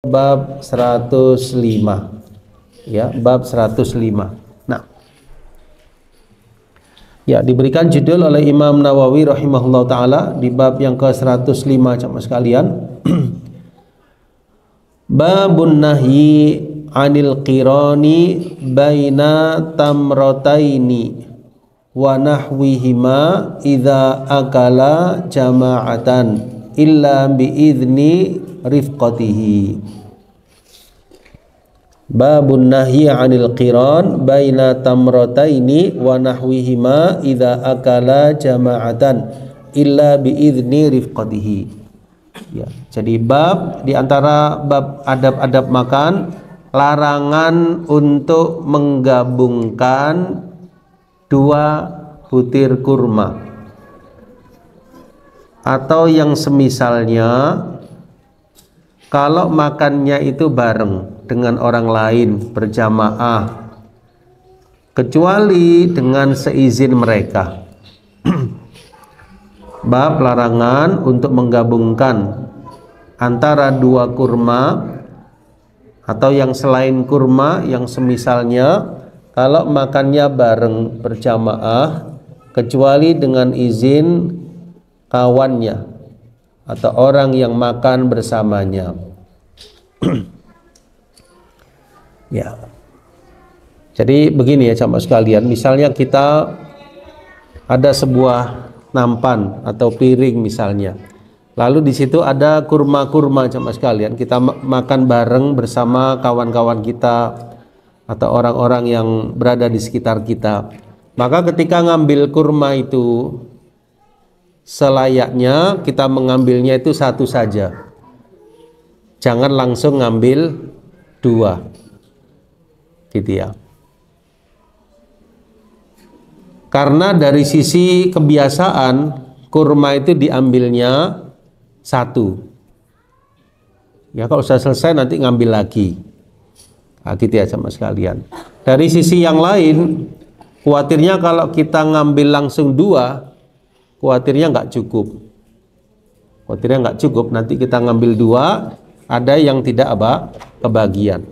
bab 105. Ya, bab 105. Nah, ya, diberikan judul oleh Imam Nawawi rahimahullah taala di bab yang ke-105 jamaah sekalian. Babun nahyi 'anil qirani baina tamrataini wa nahwihima idza akala jama'atan illa bi idzni rifqatihi. Babun nahyi 'anil qiran baina tamrataini wa nahwihima idza akala jama'atan illa bi idzni rifqatihi. Ya, jadi bab di antara bab adab-adab makan, larangan untuk menggabungkan 2 butir kurma atau yang semisalnya kalau makannya itu bareng dengan orang lain berjamaah, kecuali dengan seizin mereka. Bab larangan untuk menggabungkan antara 2 kurma atau yang selain kurma yang semisalnya kalau makannya bareng berjamaah, kecuali dengan izin kawannya atau orang yang makan bersamanya. Ya. Jadi begini ya jamaah sekalian, misalnya kita ada sebuah nampan atau piring misalnya. Lalu di situ ada kurma-kurma jamaah sekalian, kita makan bareng bersama kawan-kawan kita atau orang-orang yang berada di sekitar kita. Maka ketika ngambil kurma itu selayaknya kita mengambilnya itu 1 saja. Jangan langsung ngambil 2. Gitu ya. Karena dari sisi kebiasaan kurma itu diambilnya 1. Ya, kalau sudah selesai nanti ngambil lagi. Nah, gitu ya sama sekalian. Dari sisi yang lain, khawatirnya kalau kita ngambil langsung 2, khawatirnya nggak cukup. Khawatirnya nggak cukup. Nanti kita ngambil 2, ada yang tidak kebagian.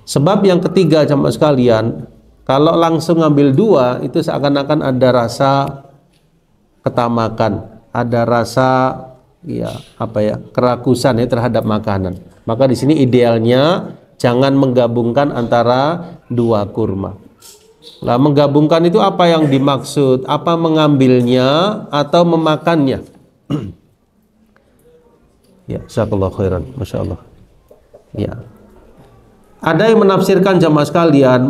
Sebab yang ketiga jamaah sekalian, kalau langsung ngambil 2 itu seakan-akan ada rasa ketamakan, ada rasa kerakusan ya terhadap makanan. Maka di sini idealnya jangan menggabungkan antara 2 kurma. Lah menggabungkan itu apa yang dimaksud? Apa mengambilnya atau memakannya? Ya, jazakallahu khairan, masyaallah. Ya. Ada yang menafsirkan jamaah sekalian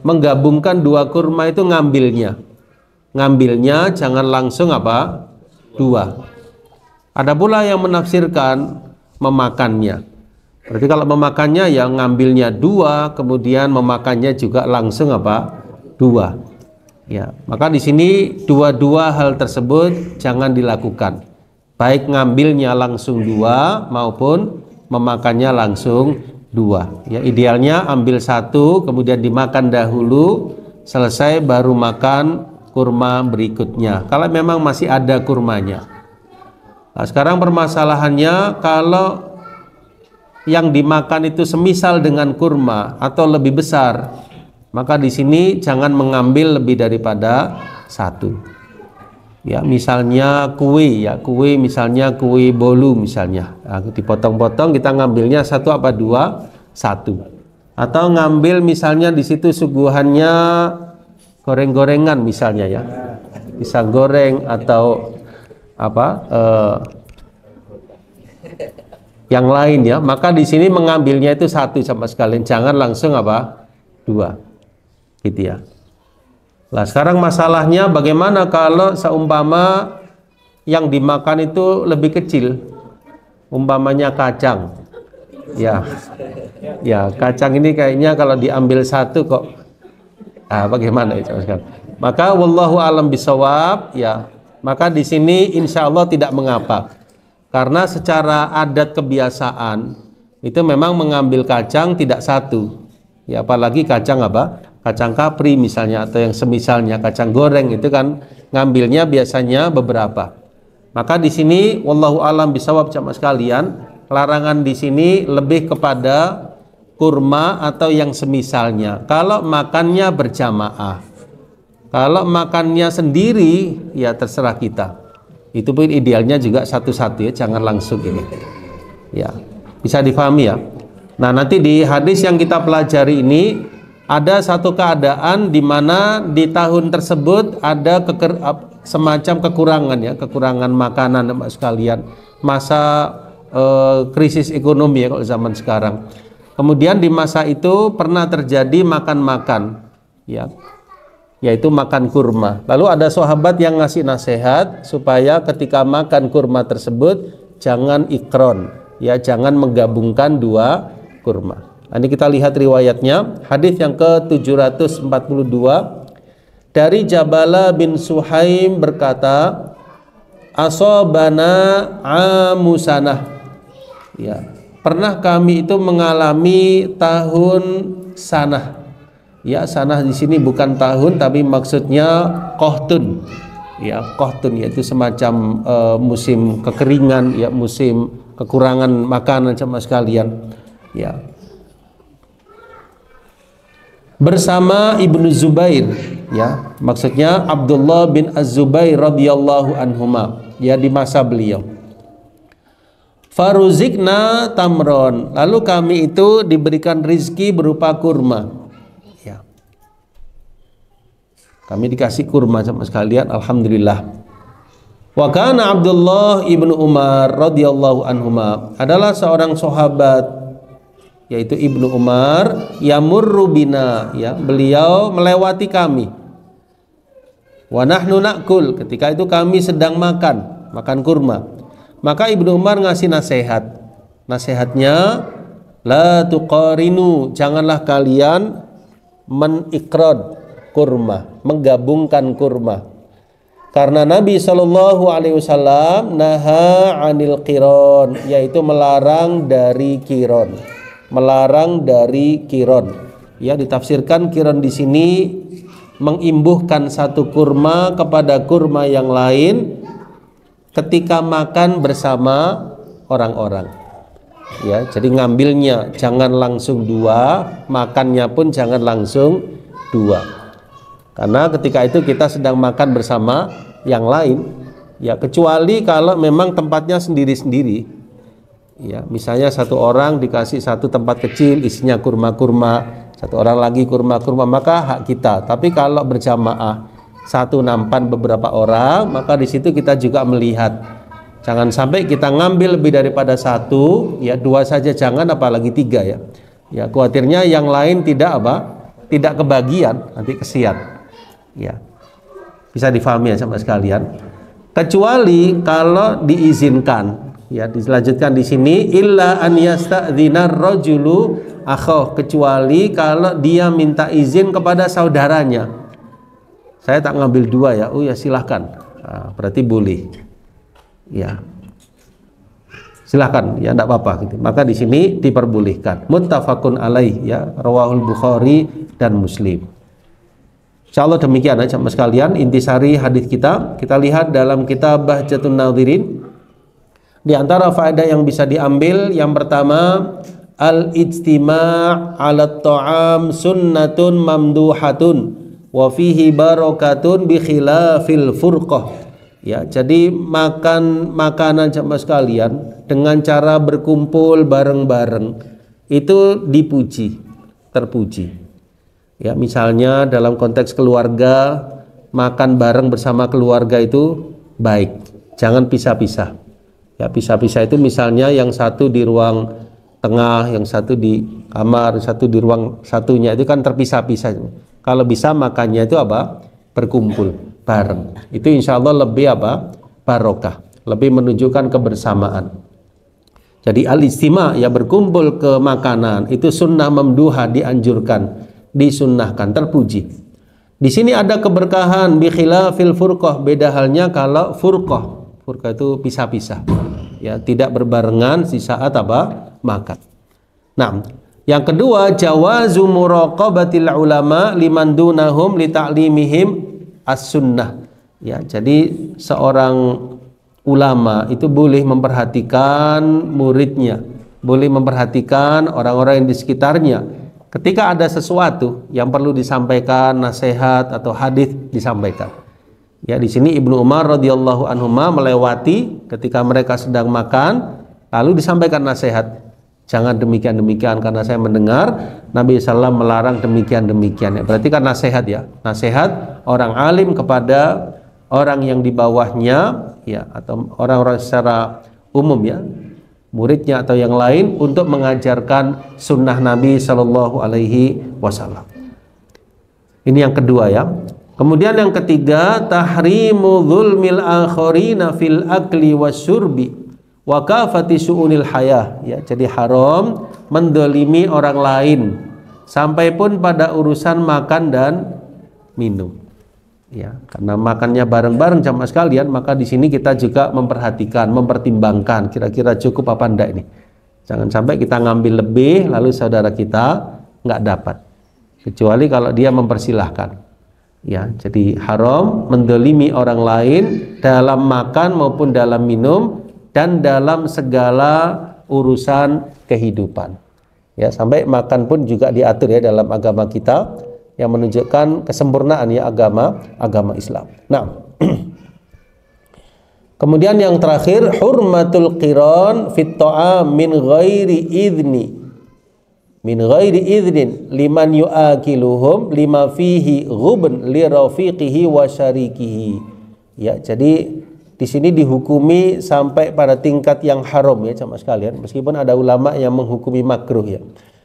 menggabungkan 2 kurma itu ngambilnya. Ngambilnya jangan langsung 2. Ada pula yang menafsirkan memakannya. Berarti kalau memakannya ya ngambilnya 2, kemudian memakannya juga langsung 2. Ya, maka di sini dua hal tersebut jangan dilakukan. Baik ngambilnya langsung 2 maupun memakannya langsung 2. Ya, idealnya ambil 1 kemudian dimakan dahulu, selesai baru makan kurma berikutnya kalau memang masih ada kurmanya. Nah, sekarang permasalahannya kalau yang dimakan itu semisal dengan kurma atau lebih besar, maka di sini jangan mengambil lebih daripada 1. Ya, misalnya kue misalnya kue bolu misalnya, nah, dipotong-potong, kita ngambilnya 1 apa 2? 1. Atau ngambil misalnya di situ suguhannya goreng-gorengan misalnya ya, pisang goreng atau yang lain ya, maka di sini mengambilnya itu 1 sama sekalian, jangan langsung 2, gitu ya. Nah, sekarang masalahnya bagaimana kalau seumpama yang dimakan itu lebih kecil, umpamanya kacang. Ya, kacang ini kayaknya kalau diambil 1 kok, bagaimana itu? Maka wallahu alam bisawab ya. Maka di sini insya Allah tidak mengapa, karena secara adat kebiasaan itu memang mengambil kacang tidak 1. Ya, apalagi kacang kacang kapri misalnya atau yang semisalnya kacang goreng itu kan ngambilnya biasanya beberapa. Maka di sini wallahu alam bisawab jamaah sekalian, Larangan di sini lebih kepada kurma atau yang semisalnya. Kalau makannya berjamaah, kalau makannya sendiri ya terserah kita. Itu pun idealnya juga satu-satu ya, jangan langsung ini. Ya, bisa difahami ya. Nah, nanti di hadis yang kita pelajari ini ada satu keadaan di mana di tahun tersebut ada semacam kekurangan ya, kekurangan makanan Bapak sekalian. Masa krisis ekonomi ya kalau zaman sekarang. Kemudian di masa itu pernah terjadi makan-makan ya, yaitu makan kurma. Lalu ada sahabat yang ngasih nasihat supaya ketika makan kurma tersebut jangan ikron, ya jangan menggabungkan dua kurma. Ini kita lihat riwayatnya, hadis yang ke-742 dari Jabala bin Suhaim berkata, asobana amusanah. Ya, pernah kami itu mengalami tahun sanah. Ya, sanah di sini bukan tahun tapi maksudnya qahtun. Ya, qahtun yaitu semacam musim kekeringan, ya musim kekurangan makanan sama sekalian. Ya. Bersama Ibnu Zubair, ya, maksudnya Abdullah bin Az-Zubair radhiyallahu anhuma, ya di masa beliau. Faruzikna tamron, lalu kami itu diberikan rizki berupa kurma. Ya. Kami dikasih kurma sama sekalian, alhamdulillah. Wa kana Abdullah ibnu Umar radhiyallahu anhuma adalah seorang sahabat, yaitu Ibnu Umar, yamurru bina, ya beliau melewati kami. Wa nahnu na'kul, ketika itu kami sedang makan kurma. Maka Ibnu Umar ngasih nasihat. Nasihatnya, la tuqarinu, janganlah kalian menikrod kurma, menggabungkan kurma. Karena Nabi SAW naha anil qiron, yaitu melarang dari qiron. Melarang dari qiron. Ya, ditafsirkan qiron di sini mengimbuhkan satu kurma kepada kurma yang lain ketika makan bersama orang-orang. Ya, jadi ngambilnya jangan langsung dua, makannya pun jangan langsung dua. Karena ketika itu kita sedang makan bersama yang lain, ya kecuali kalau memang tempatnya sendiri-sendiri. Ya, misalnya satu orang dikasih satu tempat kecil isinya kurma-kurma, satu orang lagi kurma-kurma, maka hak kita. Tapi kalau berjamaah satu nampan beberapa orang, maka di situ kita juga melihat jangan sampai kita ngambil lebih daripada satu, ya dua saja jangan, apalagi tiga ya. Ya khawatirnya yang lain tidak tidak kebagian, nanti kesian. Ya, bisa difahami ya sama sekalian. Kecuali kalau diizinkan. Ya, dilanjutkan di sini illa an yasta'dzinar rajulu akhoh, kecuali kalau dia minta izin kepada saudaranya. Saya tak ngambil dua ya. Oh ya silahkan. Nah, berarti boleh. Ya. Silahkan ya, tidak apa-apa gitu. Maka di sini diperbolehkan. Muttafaqun alaih ya, rawahul Bukhari dan Muslim. Insyaallah demikian aja mas sekalian intisari hadis kita. Kita lihat dalam kitab Bahjatun Nadhirin. Di antara faedah yang bisa diambil, yang pertama, al-ijtima' 'ala ta'am sunnatun mamduhatun wa fihi barakatun bi khilafil furqah. Ya, jadi makan makanan jamaah sekalian dengan cara berkumpul bareng-bareng itu dipuji, terpuji. Ya, misalnya dalam konteks keluarga, makan bareng bersama keluarga itu baik. Jangan pisah-pisah. Ya, pisah-pisah itu misalnya yang satu di ruang tengah, yang satu di kamar, satu di ruang satunya, itu kan terpisah-pisah. Kalau bisa makannya itu berkumpul bareng. Itu insya Allah lebih barokah, lebih menunjukkan kebersamaan. Jadi al-istima' ya berkumpul ke makanan itu sunnah mamduha, dianjurkan, disunnahkan, terpuji. Di sini ada keberkahan bi khilafil furqah, beda halnya kalau furqah. Furqah itu pisah-pisah. Ya, tidak berbarengan di saat makan. Nah, yang kedua jawazu muraqabatil ulama liman dunahum li ta'limihim as-sunnah. Ya, jadi seorang ulama itu boleh memperhatikan muridnya, boleh memperhatikan orang-orang yang di sekitarnya. Ketika ada sesuatu yang perlu disampaikan, nasihat atau hadis disampaikan. Ya, di sini Ibnu Umar radhiyallahu anhuma melewati ketika mereka sedang makan, lalu disampaikan nasihat. Jangan demikian-demikian karena saya mendengar Nabi SAW melarang demikian-demikian. Ya, berarti kan nasihat ya, nasihat orang alim kepada orang yang di bawahnya, ya, atau orang-orang secara umum ya, muridnya atau yang lain untuk mengajarkan sunnah Nabi Shallallahu Alaihi Wasallam. Ini yang kedua ya. Kemudian yang ketiga, tahrimu dzulmil akhirina fil akli wasyurbi wa kafati syu'unil hayah. Ya, jadi haram mendolimi orang lain sampai pun pada urusan makan dan minum. Ya, karena makannya bareng-bareng jamaah sekalian, maka di sini kita juga memperhatikan, mempertimbangkan kira-kira cukup apa enggak ini. Jangan sampai kita ngambil lebih lalu saudara kita nggak dapat. Kecuali kalau dia mempersilahkan. Ya, jadi haram mendolimi orang lain dalam makan maupun dalam minum dan dalam segala urusan kehidupan. Ya, sampai makan pun juga diatur ya dalam agama kita, yang menunjukkan kesempurnaan ya agama Islam. Nah, kemudian yang terakhir, hurmatul qiran fit ta'am min ghairi idnin liman yu'akiluhum lima fihi ghubn li rafiqihi wa syarikihi. Ya, jadi di sini dihukumi sampai pada tingkat yang haram ya jamaah sekalian, meskipun ada ulama yang menghukumi makruh ya.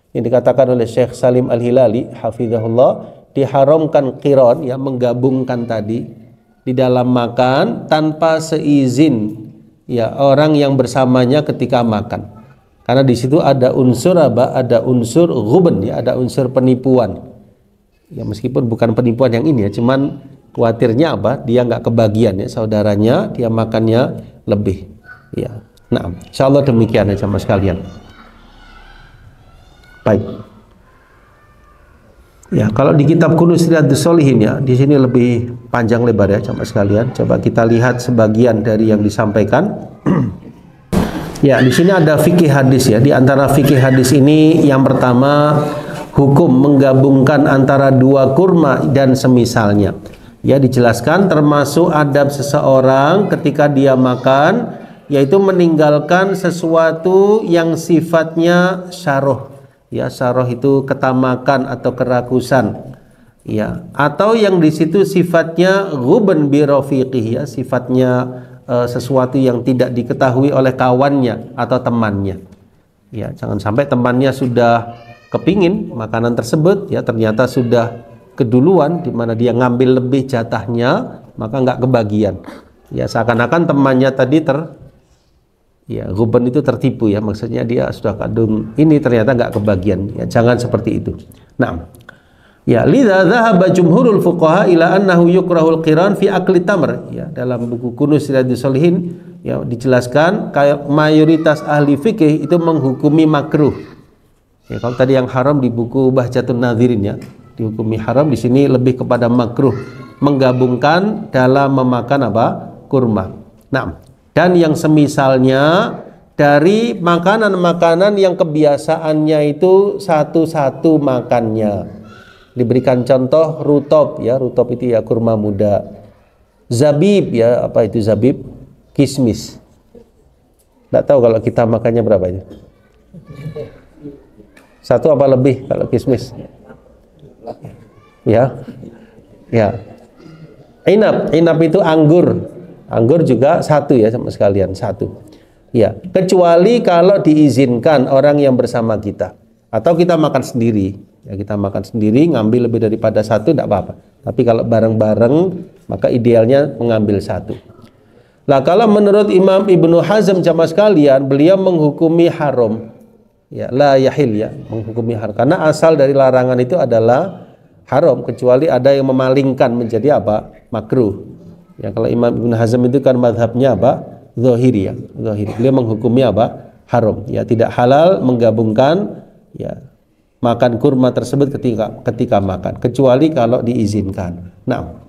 Yang dikatakan oleh Syekh Salim Al-Hilali hafizahullah, diharamkan qiran ya, menggabungkan tadi di dalam makan tanpa seizin ya orang yang bersamanya ketika makan. Karena di situ ada unsur apa? Ada unsur ghubn ya, ada unsur penipuan. Ya, meskipun bukan penipuan yang ini ya, cuman khawatirnya apa? Dia nggak kebagian ya, saudaranya dia makannya lebih. Ya. Nah, insyaallah demikian ya jamaah sekalian. Baik. Ya, kalau di kitab Kunuz Riyadhus Shalihin ya, di sini lebih panjang lebar ya jamaah sekalian. Coba kita lihat sebagian dari yang disampaikan. Ya, di sini ada fikih hadis ya. Di antara fikih hadis ini yang pertama, hukum menggabungkan antara dua kurma dan semisalnya. Ya, dijelaskan termasuk adab seseorang ketika dia makan, yaitu meninggalkan sesuatu yang sifatnya syarah. Ya, syarah itu ketamakan atau kerakusan. Ya, atau yang di situ sifatnya ghubn bi rafiqihi ya, sifatnya sesuatu yang tidak diketahui oleh kawannya atau temannya. Ya, jangan sampai temannya sudah kepingin makanan tersebut ya, ternyata sudah keduluan di mana dia ngambil lebih jatahnya, maka nggak kebagian. Ya, seakan-akan temannya tadi ya, ghubn itu tertipu ya, maksudnya dia sudah kadung ini ternyata nggak kebagian. Ya, jangan seperti itu. Nah, ya, lidza dhahaba jumhurul fuqaha ila annahu yukrahul qiran fi akli tamr. Ya, dalam buku Kunuz Riyadhus Shalihin ya dijelaskan kayak mayoritas ahli fikih itu menghukumi makruh. Ya, kalau tadi yang haram di buku Bahjatun Nadhirin ya, dihukumi haram, di sini lebih kepada makruh, menggabungkan dalam memakan apa? Kurma. Nah, dan yang semisalnya dari makanan-makanan yang kebiasaannya itu satu-satu makannya. Diberikan contoh rutop ya, rutop itu ya kurma muda. Zabib ya, apa itu zabib? Kismis. Nggak tahu kalau kita makannya berapa itu? Satu apa lebih kalau kismis? Ya, ya. Inab itu anggur. Anggur juga satu ya sama sekalian, satu. Ya, kecuali kalau diizinkan orang yang bersama kita atau kita makan sendiri. Ya, kita makan sendiri, ngambil lebih daripada satu tidak apa-apa. Tapi kalau bareng-bareng, maka idealnya mengambil satu. Nah, kalau menurut Imam Ibnu Hazm jamaah sekalian, beliau menghukumi haram. Ya, la yahil ya, menghukumi haram. Karena asal dari larangan itu adalah haram, kecuali ada yang memalingkan menjadi apa? Makruh. Ya, kalau Imam Ibnu Hazm itu kan mazhabnya apa? Zahiri ya, zahiri. Beliau menghukumi apa? Haram. Ya, tidak halal menggabungkan ya makan kurma tersebut ketika makan, kecuali kalau diizinkan. Nah,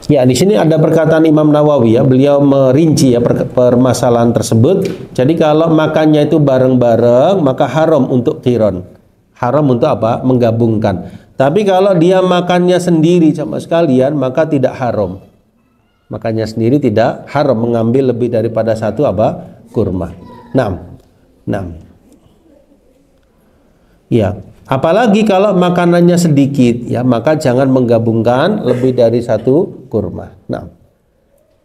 Ya, di sini ada perkataan Imam Nawawi ya, beliau merinci ya permasalahan tersebut. Jadi kalau makannya itu bareng-bareng maka haram untuk qiron. Haram untuk apa? Menggabungkan. Tapi kalau dia makannya sendiri sama sekalian maka tidak haram. Makannya sendiri tidak haram mengambil lebih daripada satu apa? Kurma. 6. Ya, apalagi kalau makanannya sedikit ya, maka jangan menggabungkan lebih dari satu kurma. Nah,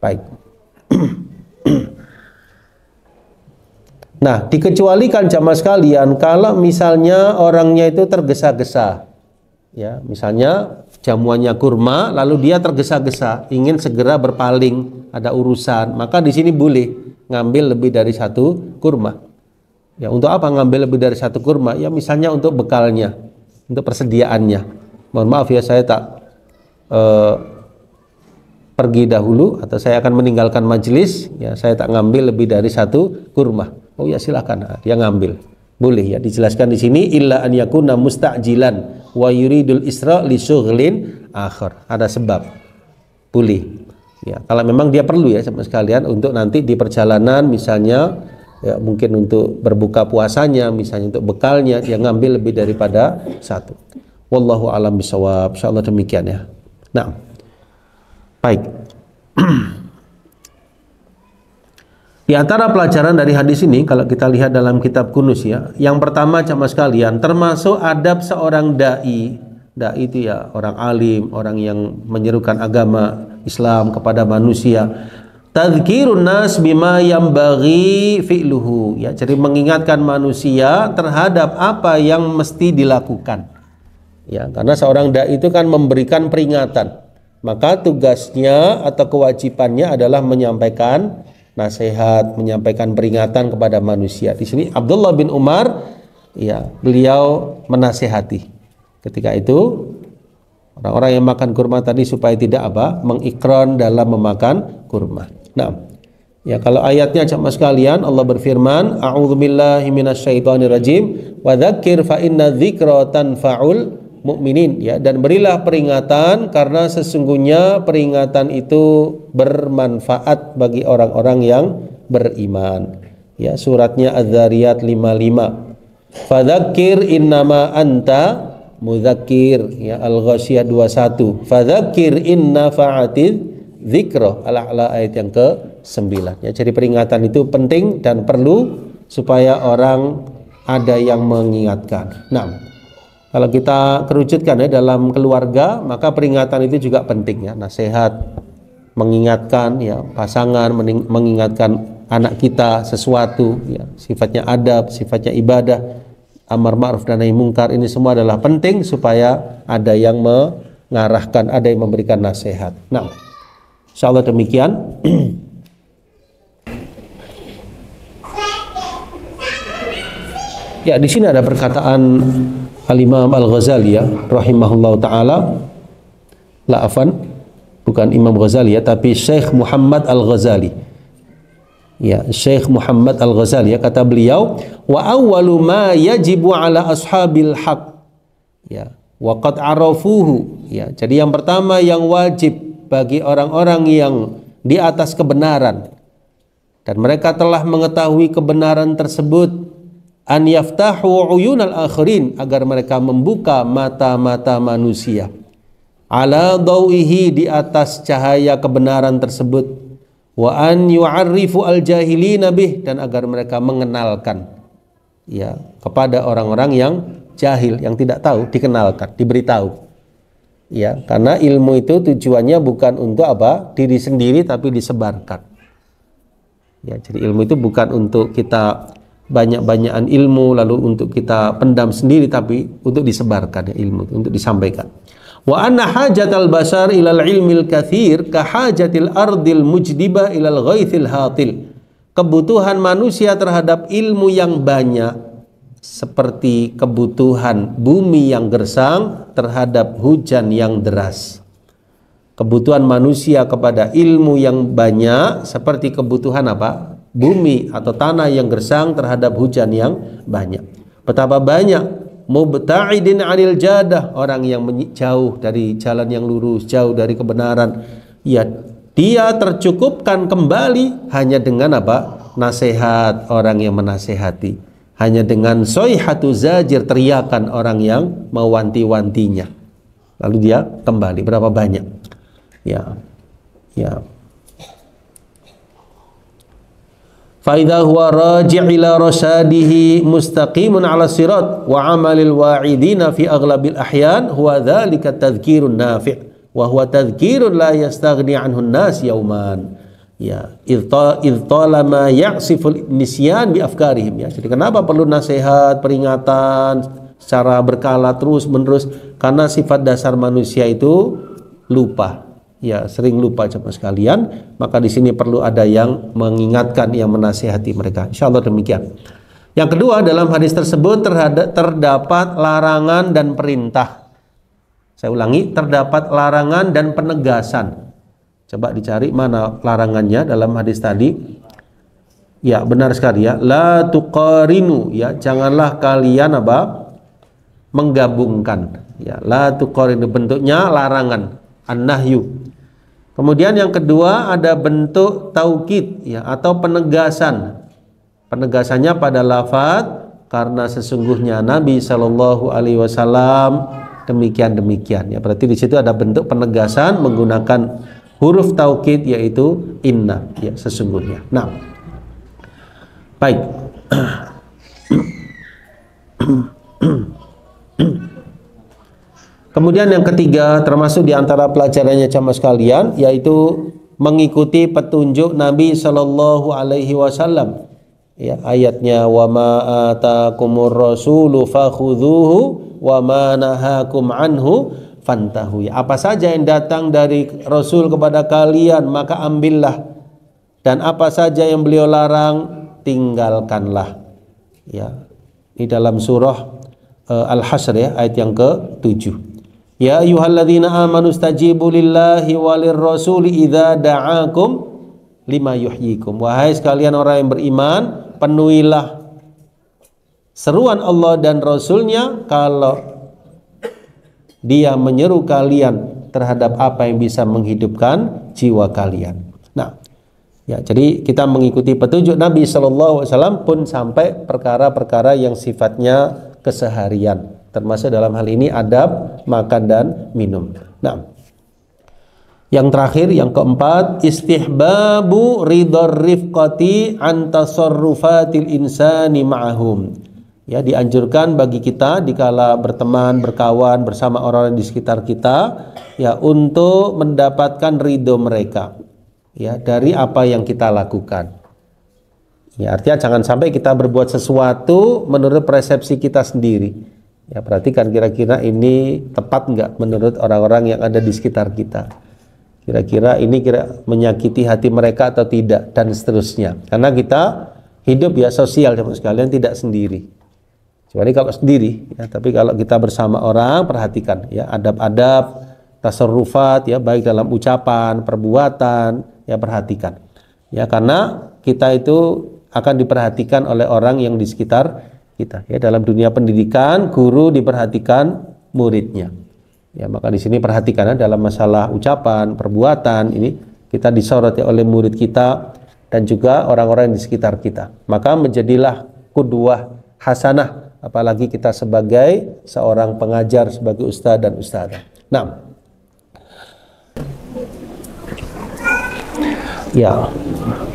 baik. Nah, dikecualikan jamaah sekalian kalau misalnya orangnya itu tergesa-gesa. Ya, misalnya jamuannya kurma lalu dia tergesa-gesa ingin segera berpaling, ada urusan, maka di sini boleh ngambil lebih dari satu kurma. Ya, untuk apa ngambil lebih dari satu kurma? Ya, misalnya untuk bekalnya, untuk persediaannya. Mohon maaf ya, saya tak pergi dahulu atau saya akan meninggalkan majelis. Ya, saya tak ngambil lebih dari satu kurma. Oh ya, silakan, dia ngambil. Boleh ya, dijelaskan di sini illa an yakuna musta'jilan wa yuridul isra li syughlin akhar. Ada sebab. Boleh. Ya, kalau memang dia perlu ya sama sekalian untuk nanti di perjalanan misalnya ya, mungkin untuk berbuka puasanya, misalnya untuk bekalnya, dia ngambil lebih daripada satu. Wallahu a'lam bishawab. Insyaallah demikian ya. Nah, baik. Di antara pelajaran dari hadis ini, kalau kita lihat dalam kitab Kunuz ya, yang pertama jamaah sekalian, termasuk adab seorang dai. Dai itu ya orang alim, orang yang menyerukan agama Islam kepada manusia. Tadzkirun nas bima yambaghi fi'luhu ya, jadi mengingatkan manusia terhadap apa yang mesti dilakukan. Ya, karena seorang dai itu kan memberikan peringatan. Maka tugasnya atau kewajibannya adalah menyampaikan nasihat, menyampaikan peringatan kepada manusia. Di sini Abdullah bin Umar ya, beliau menasihati. Ketika itu orang-orang yang makan kurma tadi supaya tidak apa? Mengikron dalam memakan kurma. Nah, ya kalau ayatnya jamaah sekalian, Allah berfirman, a'udzubillahi minasyaitonirrajim wa dzakir fa inna dzikra tanfa'ul mu'minin ya, dan berilah peringatan karena sesungguhnya peringatan itu bermanfaat bagi orang-orang yang beriman. Ya, suratnya Az-Zariyat 55. Fadzakir innama anta mudzakir ya, Al-Ghasyiyah 21. Fadzakir inna fa'atid dzikra, Al-A'la ayat yang ke-9 ya. Jadi peringatan itu penting dan perlu supaya orang ada yang mengingatkan. Nah, kalau kita kerucutkan ya dalam keluarga, maka peringatan itu juga penting ya, nasihat, mengingatkan ya pasangan, mengingatkan anak kita sesuatu ya, sifatnya adab, sifatnya ibadah, amar ma'ruf dan nahi mungkar, ini semua adalah penting supaya ada yang mengarahkan, ada yang memberikan nasihat. Nah, insyaallah demikian. Ya, di sini ada perkataan Al-Imam Al-Ghazali ya, rahimahullah ta'ala. Bukan Imam Ghazali ya, tapi Syekh Muhammad Al-Ghazali. Ya, Syekh Muhammad Al-Ghazali ya, kata beliau, wa awwalu ma yajibu ala ashabil haq. Ya, wa qad arafuhu. Ya, jadi yang pertama yang wajib bagi orang-orang yang di atas kebenaran dan mereka telah mengetahui kebenaran tersebut, an yaftahu uyunal akhirin, agar mereka membuka mata-mata manusia, ala dawihi, di atas cahaya kebenaran tersebut, wa an yu'arrifu al-jahilina bih, dan agar mereka mengenalkan ya kepada orang-orang yang jahil, yang tidak tahu, dikenalkan, diberitahu ya, karena ilmu itu tujuannya bukan untuk apa? Diri sendiri, tapi disebarkan ya. Jadi ilmu itu bukan untuk kita banyak-banyakan ilmu lalu untuk kita pendam sendiri, tapi untuk disebarkan ya, ilmu untuk disampaikan. Wa anna hajatal basar ilal ilmil kathir ka hajatil ardil mujdibah ilal ghaithil hatil. Kebutuhan manusia terhadap ilmu yang banyak seperti kebutuhan bumi yang gersang terhadap hujan yang deras. Kebutuhan manusia kepada ilmu yang banyak seperti kebutuhan apa? Bumi atau tanah yang gersang terhadap hujan yang banyak. Betapa banyak mubta'idin 'anil jadah, orang yang jauh dari jalan yang lurus, jauh dari kebenaran, ya dia tercukupkan kembali hanya dengan apa? Nasihat orang yang menasehati, hanya dengan soihatu zajir, teriakan orang yang mewanti-wantinya, lalu dia kembali. Berapa banyak? Ya, ya. Faidha huwa raji' ila rasyadihi mustaqimun ala sirat wa amalil wa'idina fi aghlabil ahyan huwa dzalika tadhkirun nafi' wa huwa tadhkirun la yastaghni anhu an-nas yauman. Ya, idh talama ya'siful nisyan bi afkarihim, ya. Jadi kenapa perlu nasihat, peringatan secara berkala terus menerus? Karena sifat dasar manusia itu lupa. Ya, sering lupa jemaah sekalian. Maka di sini perlu ada yang mengingatkan, yang menasihati mereka. Insyaallah demikian. Yang kedua, dalam hadis tersebut terdapat larangan dan perintah. Saya ulangi, terdapat larangan dan penegasan. Coba dicari mana larangannya dalam hadis tadi. Ya, benar sekali ya. La tuqarinu, ya, janganlah kalian apa? Menggabungkan. Ya, la tuqarinu, bentuknya larangan, an-nahyu. Kemudian yang kedua ada bentuk taukid, ya, atau penegasan. Penegasannya pada lafaz, karena sesungguhnya Nabi Shallallahu Alaihi Wasallam demikian. Ya, berarti di situ ada bentuk penegasan menggunakan huruf taukid, yaitu inna, ya, sesungguhnya. Nah, baik. Kemudian yang ketiga, termasuk di antara pelajarannya jamaah sekalian, yaitu mengikuti petunjuk Nabi Shallallahu Alaihi Wasallam. Ya, ayatnya wa ma atakumur rasulu fakhudhuhu wa ma nahakum anhu fantahu. Apa saja yang datang dari Rasul kepada kalian maka ambillah, dan apa saja yang beliau larang tinggalkanlah. Ya, di dalam surah Al-Hasr, ya, ayat yang ke-7. Ya ayyuhalladzina amanu stajibu lillahi walir rasuli idza da'akum lima yuhyikum. Wahai sekalian orang yang beriman, penuhilah seruan Allah dan Rasulnya kalau dia menyeru kalian terhadap apa yang bisa menghidupkan jiwa kalian. Nah, ya, jadi kita mengikuti petunjuk Nabi Shallallahu Alaihi Wasallam pun sampai perkara-perkara yang sifatnya keseharian, termasuk dalam hal ini adab makan dan minum. Nah, yang terakhir, yang keempat, istihbabu ridhar rifqati an tasarrufatil insani ma'ahum. Ya, dianjurkan bagi kita dikala berteman, berkawan bersama orang di sekitar kita, ya, untuk mendapatkan ridho mereka, ya, dari apa yang kita lakukan. Ya, artinya jangan sampai kita berbuat sesuatu menurut persepsi kita sendiri. Ya, perhatikan kira-kira ini tepat enggak menurut orang-orang yang ada di sekitar kita. Kira-kira ini menyakiti hati mereka atau tidak, dan seterusnya. Karena kita hidup, ya, sosial teman sekalian, tidak sendiri. Kecuali kalau sendiri, ya, tapi kalau kita bersama orang, perhatikan, ya, adab-adab, tasarrufat, ya, baik dalam ucapan, perbuatan, ya, perhatikan. Ya, karena kita itu akan diperhatikan oleh orang yang di sekitar kita. Ya, dalam dunia pendidikan, guru diperhatikan muridnya. Ya, maka di sini perhatikan, ya, dalam masalah ucapan, perbuatan, ini kita disoroti oleh murid kita dan juga orang-orang di sekitar kita. Maka menjadilah qudwah hasanah, apalagi kita sebagai seorang pengajar, sebagai ustadz dan ustadzah. Nah, ya,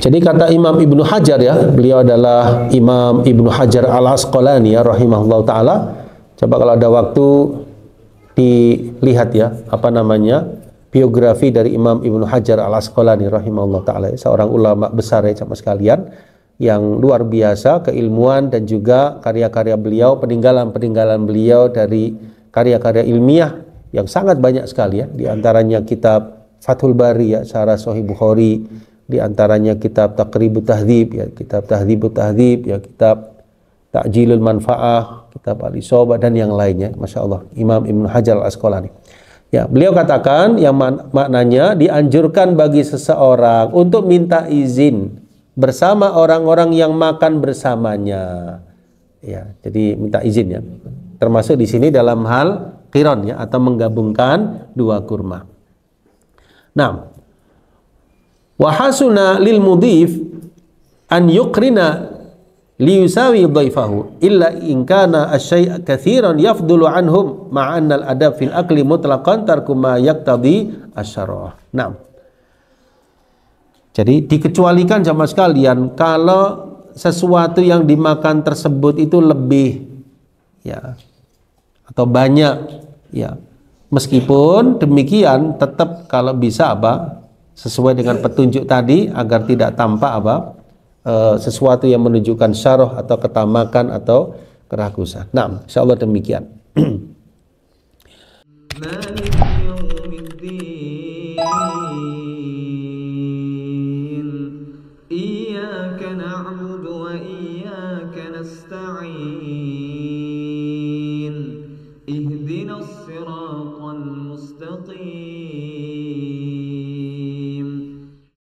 jadi kata Imam Ibnu Hajar, ya, beliau adalah Imam Ibnu Hajar Al-Asqalani, ya, rahimahullah ta'ala. Coba kalau ada waktu dilihat, ya, apa namanya, biografi dari Imam Ibnu Hajar Al-Asqalani rahimahullah ta'ala, seorang ulama besar, ya, jamaah sekalian, yang luar biasa keilmuan dan juga karya-karya beliau, peninggalan-peninggalan beliau dari karya-karya ilmiah yang sangat banyak sekali, ya. Di antaranya kitab Fathul Bari, ya, Syarah Sahih Bukhari, di antaranya kitab Taqribut Tahdzib, ya, kitab Tahdzibut Tahdzib, ya, kitab Ta'jilul Manfa'ah, kitab Al-Isobah, dan yang lainnya. Masya Allah, Imam Ibnu Hajar Al-Asqalani. Ya, beliau katakan yang maknanya dianjurkan bagi seseorang untuk minta izin bersama orang-orang yang makan bersamanya. Ya, jadi minta izin, ya. Termasuk di sini dalam hal qiron, ya, atau menggabungkan dua kurma. Nah, Wa hasuna lil mudhif an yuqrina liyusawi dhaifahu illa in kana asy-syai' katsiran yafdulu anhum ma'anna al-adab fil akli mutlaqan tarku ma yaqtadi asy-syarah. Nah. Jadi dikecualikan jamaah sekalian kalau sesuatu yang dimakan tersebut itu lebih ya atau banyak ya. Meskipun demikian tetap kalau bisa apa sesuai dengan petunjuk tadi agar tidak tampak apa sesuatu yang menunjukkan syarah atau ketamakan atau kerakusan. Nah, insyaallah demikian.